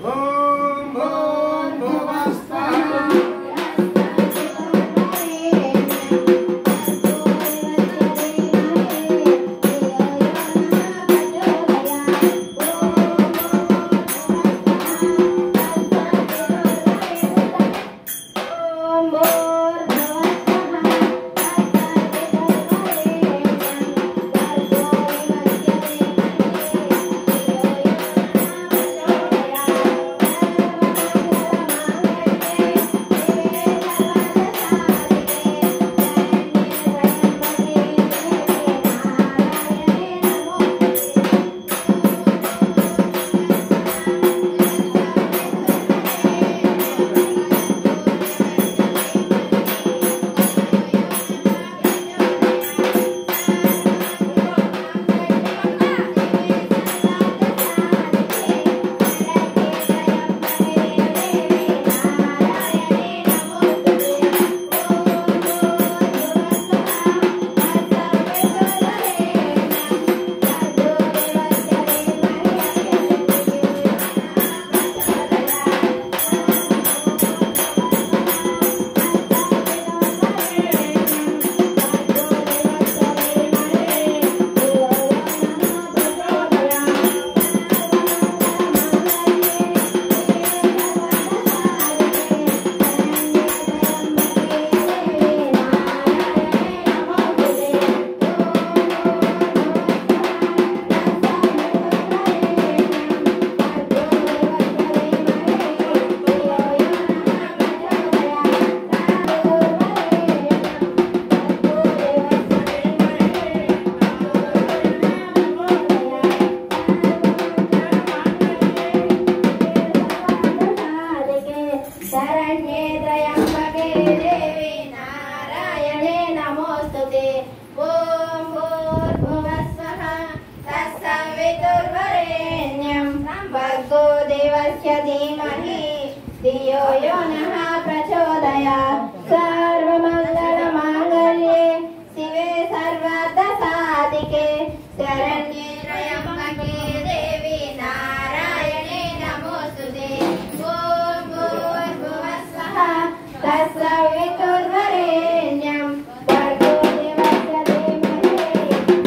ओम भूर्भुवः स्वः धियो यो नः प्रचोदयात् सर्वमङ्गलमाङ्गल्ये शिवे सर्वदसाधिके शरण्ये त्र्यम्बके देवी नारायणे नमोस्तुते ॐ भूर्भुवः स्वः तत्सवितुर्वरेण्यं भर्गो देवस्य धीमहि धियो यो नः प्रचोदयात्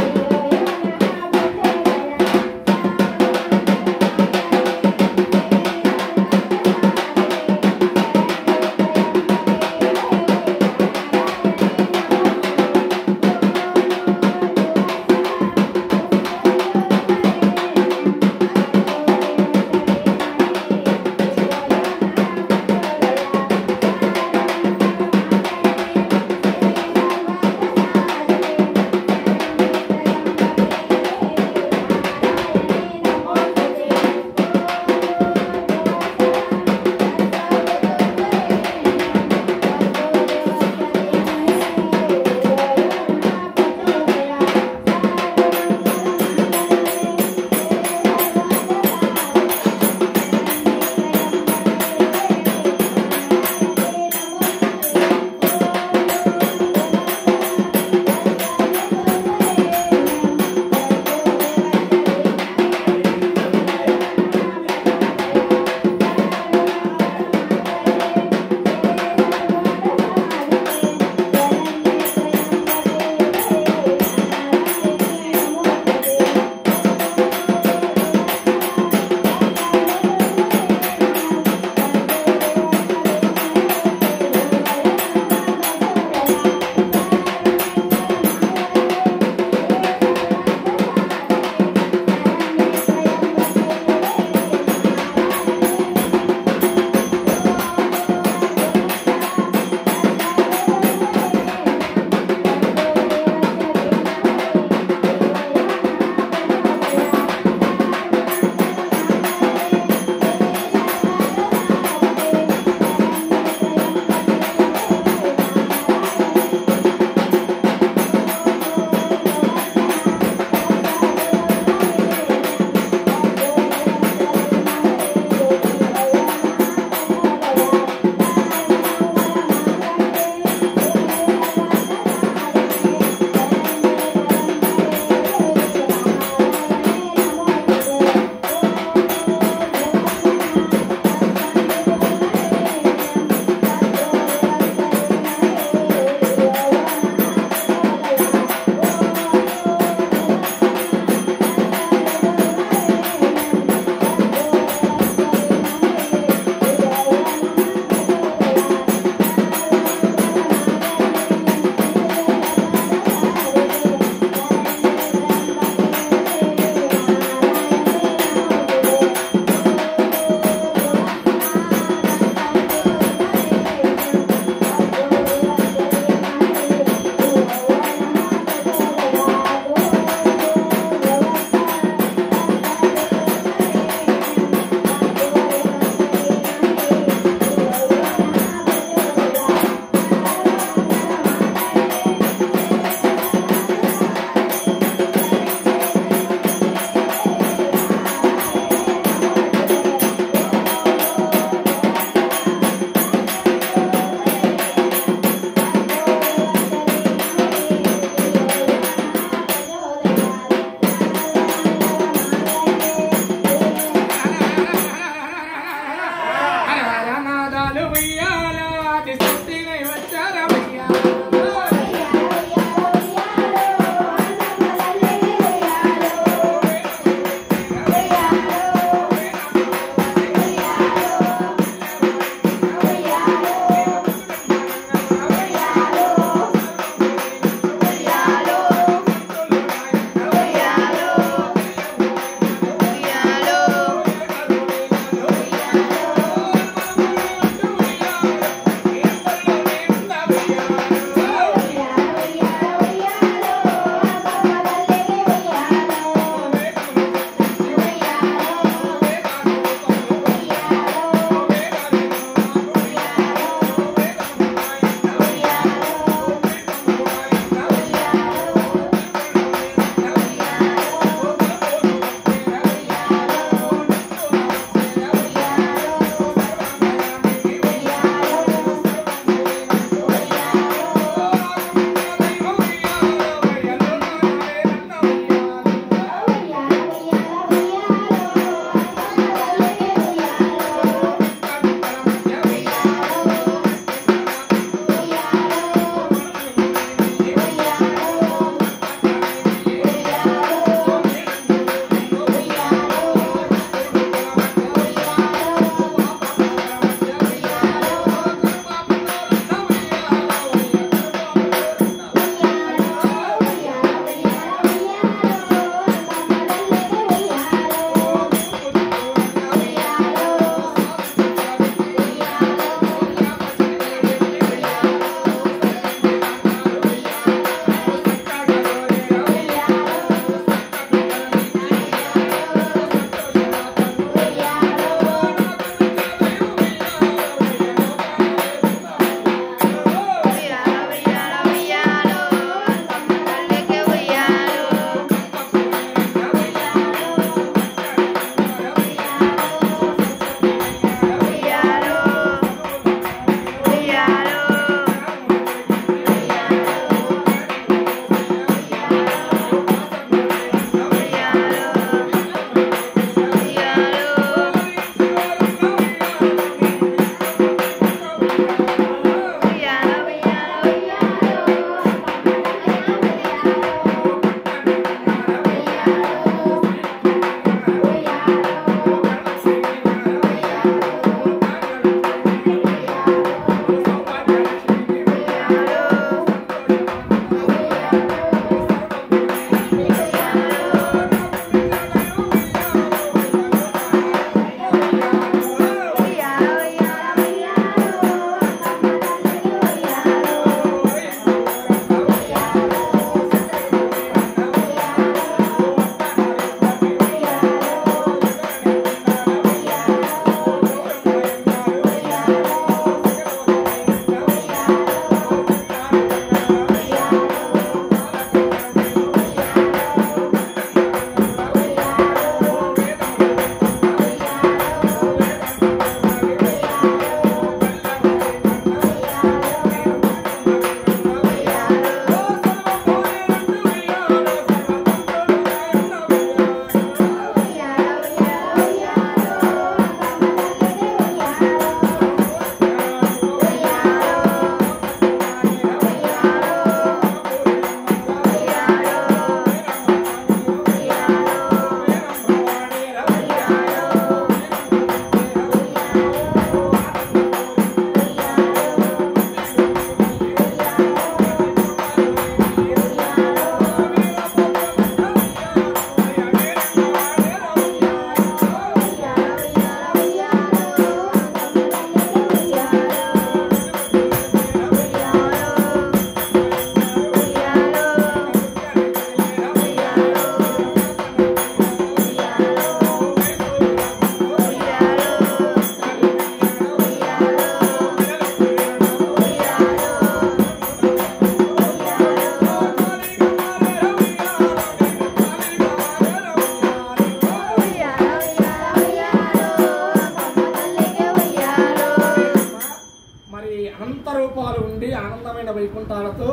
వైకుంఠాలతో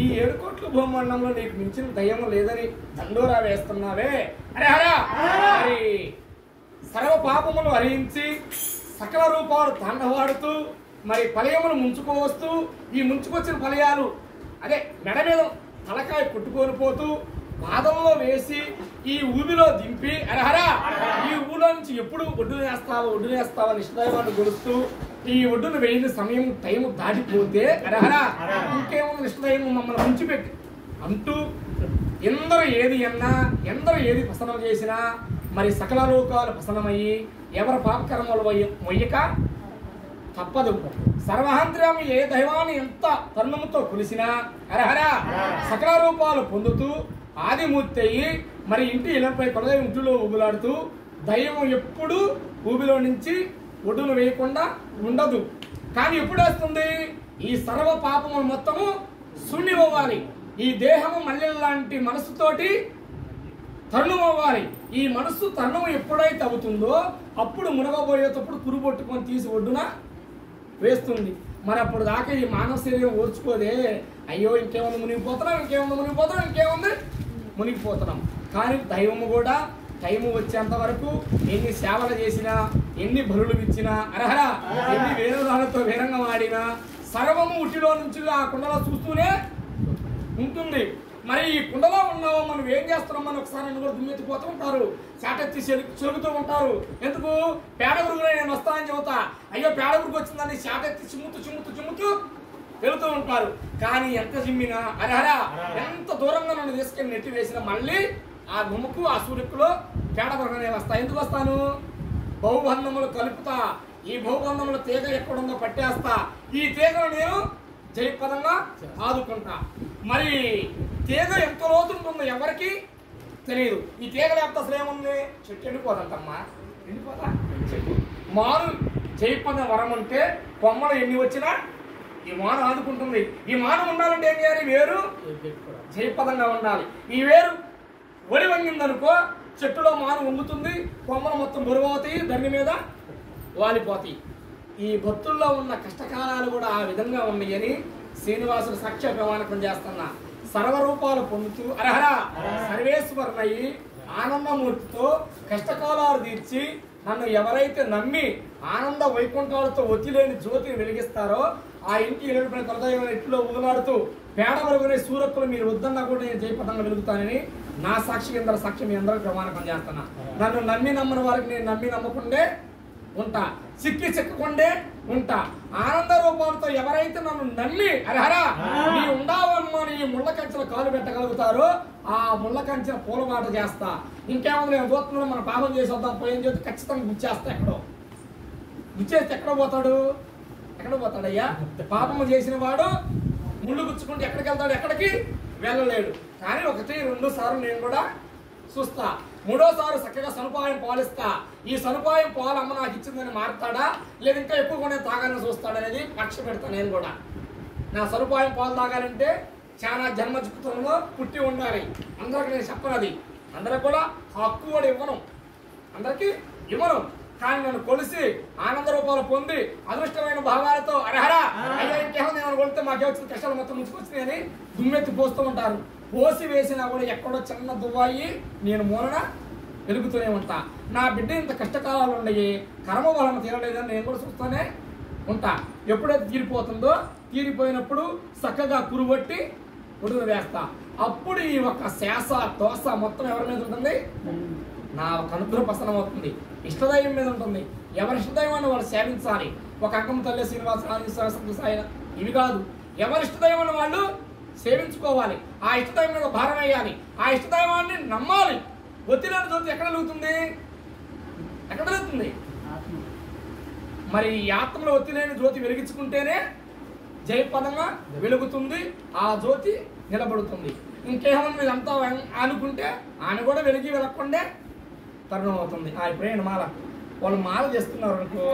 ఈ 7 కోట్ల భూమండలంలో నీకు మించిన దయ్యం లేదని దండోరా వేస్తున్నావే. అరే హరా మరి సర్వ పాపములు హరించి సకల రూపాలు తాండవాడుతూ మరి ఫలయములు ముంచుకోవస్తూ ఈ ముంచుకొచ్చిన ఫలయాలు అదే మెడ మీద తలకాయ కొట్టుకొని పోతూ పాదంలో వేసి ఈ ఊబిలో దింపి అరహరా ఈ ఊళ్ళో నుంచి ఎప్పుడు ఒడ్డును వేస్తావా నిష్ఠదైవాన్ని గొలుస్తూ ఈ ఒడ్డును వేయిన సమయం టైం దాటిపోతే అరహరా ఇంకేముంది నిష్ఠదైవం మమ్మల్ని ఉంచిపెట్టి అంటూ ఎందరు ఏది అన్నా ఎందరు ఏది పసనం చేసినా మరి సకల లోకాలు పసనమయ్యి ఎవరి పాపకర్మలు మొయ్యక తప్పదు. సర్వాంతర్యామి ఏ దైవాన్ని ఎంత తరుణముతో కొలిసినా అరహరా సకల రూపాలు పొందుతూ ఆదిమూర్తి అయ్యి మరి ఇంటి ఇళ్లపై కొలదై ఇంటిలో ఊగులాడుతూ దైవం ఎప్పుడు ఊబిలో నుంచి ఒడ్డును వేయకుండా ఉండదు. కానీ ఎప్పుడు వస్తుంది ఈ సర్వ పాపములు మొత్తము శూన్యమవ్వాలి. ఈ దేహము మల్లె లాంటి మనసుతోటి తరుణం అవ్వాలి. ఈ మనస్సు తరుణం ఎప్పుడైతే అవుతుందో అప్పుడు మునగబోయేటప్పుడు కురుబొట్టుకొని తీసి ఒడ్డున వేస్తుంది. మరి అప్పుడు దాకా ఈ మానవ శరీరం ఓర్చుకోదే. అయ్యో ఇంకేముంది మునిగిపోతున్నాం మునిగిపోతున్నాం. కానీ దైవము కూడా టైము వచ్చేంత వరకు ఎన్ని సేవలు చేసినా ఎన్ని బలులు ఇచ్చినా అరహరా ఎన్ని వేరుదాలతో వీరంగా వాడినా సర్వము ఉట్టిలో నుంచి ఆ కుండలో చూస్తూనే ఉంటుంది. మరి ఈ కుండలో ఉన్నావో మనం ఏం చేస్తున్నాం మనం ఒకసారి కూడా దుమ్మెత్తిపోతూ ఉంటారు, చాటెత్తి చెరుగుతూ ఉంటారు. ఎందుకు పేడగురుగు నేను వస్తానని చెబుతా, అయ్యో పేడగురుగు వచ్చిందని చాటెత్తి చిమ్ముతూ వెళుతూ ఉంటారు. కానీ ఎంత చిమ్మినా అరహరా ఎంత దూరంగా నన్ను తీసుకెళ్ళి నెట్టి వేసినా మళ్ళీ ఆ గుమ్మకు ఆ సూర్యుకులో పేడగురుగు నేను వస్తా. ఎందుకు వస్తాను? బహుబంధములు కలుపుతా. ఈ బహుబంధముల తీగ ఎక్కడుందో పట్టేస్తా. ఈ తీగను నేను జయపదంగా ఆదుకుంటా. మరి తీగ ఎంత లోతుంటుందో ఎవరికి తెలియదు. ఈ తీగ లేకపోతే అసలు ఏముంది? చెట్టు ఎండిపోదంటమ్మా, ఎండిపోతా చెట్టు. మాను జయపద వరం అంటే కొమ్మలు ఎన్ని వచ్చినా ఈ మాను ఆదుకుంటుంది. ఈ మాను ఉండాలంటే ఏం చేయాలి? వేరు జయపదంగా ఉండాలి. ఈ వేరు ఒడి వంగిందనుకో చెట్టులో మాను వంగుతుంది, కొమ్మలు మొత్తం బరువవుతాయి, దాని మీద వాలిపోతాయి. ఈ భక్తుల్లో ఉన్న కష్టకాలాలు కూడా ఆ విధంగా ఉన్నాయని శ్రీనివాసుడు సాక్ష్య ప్రమాణకం చేస్తున్నా. సర్వరూపాలు పొందుతూ అరహరా సర్వేశ్వరునయ్యి ఆనందమూర్తితో కష్టకాలాలు తీర్చి నన్ను ఎవరైతే నమ్మి ఆనంద వైకుంఠాలతో ఒత్తిలేని జ్యోతిని వెలిగిస్తారో ఆ ఇంటి ఎలుగుపైన కొలదైన ఇంట్లో ఊగలాడుతూ పేడ వరకునే సూరక్కులు మీరు వద్దన్నా కూడా నేను జయపదంగా వెలుగుతానని నా సాక్షి కింద సాక్షి మీ అందరూ ప్రమాణకం చేస్తున్నా. నన్ను నమ్మి నమ్మని వారికి నేను నమ్మి నమ్మకుండే ఉంటా, చిక్కకుండే ఉంటా. ఆనంద రూపాలతో ఎవరైతే నన్ను నమ్మి అరహరా నీ ఉండవమ్మని ఈ ముళ్ళ కంచెల కాలు పెట్టగలుగుతారో ఆ ముళ్ళ కంచెల పూలబాట చేస్తా. ఇంకేముంది నేను చూస్తున్నాను మన పాపం చేసి వద్దాం పోయిన చేతి ఖచ్చితంగా గుచ్చేస్తా. గుచ్చేస్తే ఎక్కడ పోతాడయ్యా? పాపము చేసిన వాడు ముళ్ళు గుచ్చుకుంటే ఎక్కడికి వెళ్తాడు? ఎక్కడికి వెళ్ళలేడు. కానీ 1-2 సార్లు నేను కూడా చూస్తా. 3వ సారి చక్కగా సనుపాయం పాలిస్తా. ఈ సనుపాయం పాలు అమ్మ నాకు ఇచ్చిందని మారుతాడా లేదా ఇంకా ఎక్కువగానే తాగాలని చూస్తాడనేది పక్ష పెడతా. నేను కూడా నా సనుపాయం పాలు తాగాలంటే చాలా జన్మజుక్తంలో పుట్టి ఉండాలి. అందరికి నేను చెప్పనది, అందరికి కూడా హక్కు కూడా అందరికీ ఇవ్వను. కానీ నన్ను కొలిసి ఆనంద రూపాలు పొంది అదృష్టమైన భావాలతో అరహరా అయ్యో ఇంకేమో నేను కొలితే మాకే వచ్చిన కష్టాలు మొత్తం ముంచుకొచ్చినాయి అని దుమ్మెత్తి పోస్తూ ఉంటారు. పోసి వేసినా కూడా ఎక్కడో చిన్న దువ్వాయి నేను మూలన వెలుగుతూనే ఉంటా. నా బిడ్డ ఇంత కష్టకాలాలు ఉన్నాయి, కర్మ బలం తీరలేదని నేను కూడా చూస్తూనే ఉంటా. ఎప్పుడైతే తీరిపోతుందో తీరిపోయినప్పుడు చక్కగా కురుబట్టి ఒడుగు వేస్తా. అప్పుడు ఈ ఒక శాస దోశ మొత్తం ఎవరి మీద ఉంటుంది? నా ఒక అనుగ్రహ పసనం అవుతుంది. ఇష్టదైవం మీద ఉంటుంది. ఎవరి ఇష్టదైవాన్ని వాళ్ళు సేవించాలి. ఒక అంకమ్మ తల్లి శ్రీనివాస ఇవి కాదు, ఎవరి ఇష్టదైవాన్ని వాళ్ళు సేవించుకోవాలి. ఆ ఇష్టదైవం మీద భారం వేయాలి. ఆ ఇష్టదైవాన్ని నమ్మాలి. ఒత్తిడిని జ్యోతి ఎక్కడ వెలుగుతుంది? మరి ఈ ఆత్మలో ఒత్తిడిని జ్యోతి వెలిగించుకుంటేనే జయపదంగా వెలుగుతుంది. ఆ జ్యోతి నిలబడుతుంది. ఇంకేమన్నా మీరు అంతా అనుకుంటే ఆయన కూడా వెలగకుండా తరుణం అవుతుంది. ఇప్పుడేంటి మాల వాళ్ళు మాల చేస్తున్నారు అనుకో,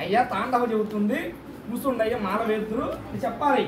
అయ్యా తాండవ చెబుతుంది కూర్చుండి అయ్యా మాల వేద్దురు చెప్పాలి.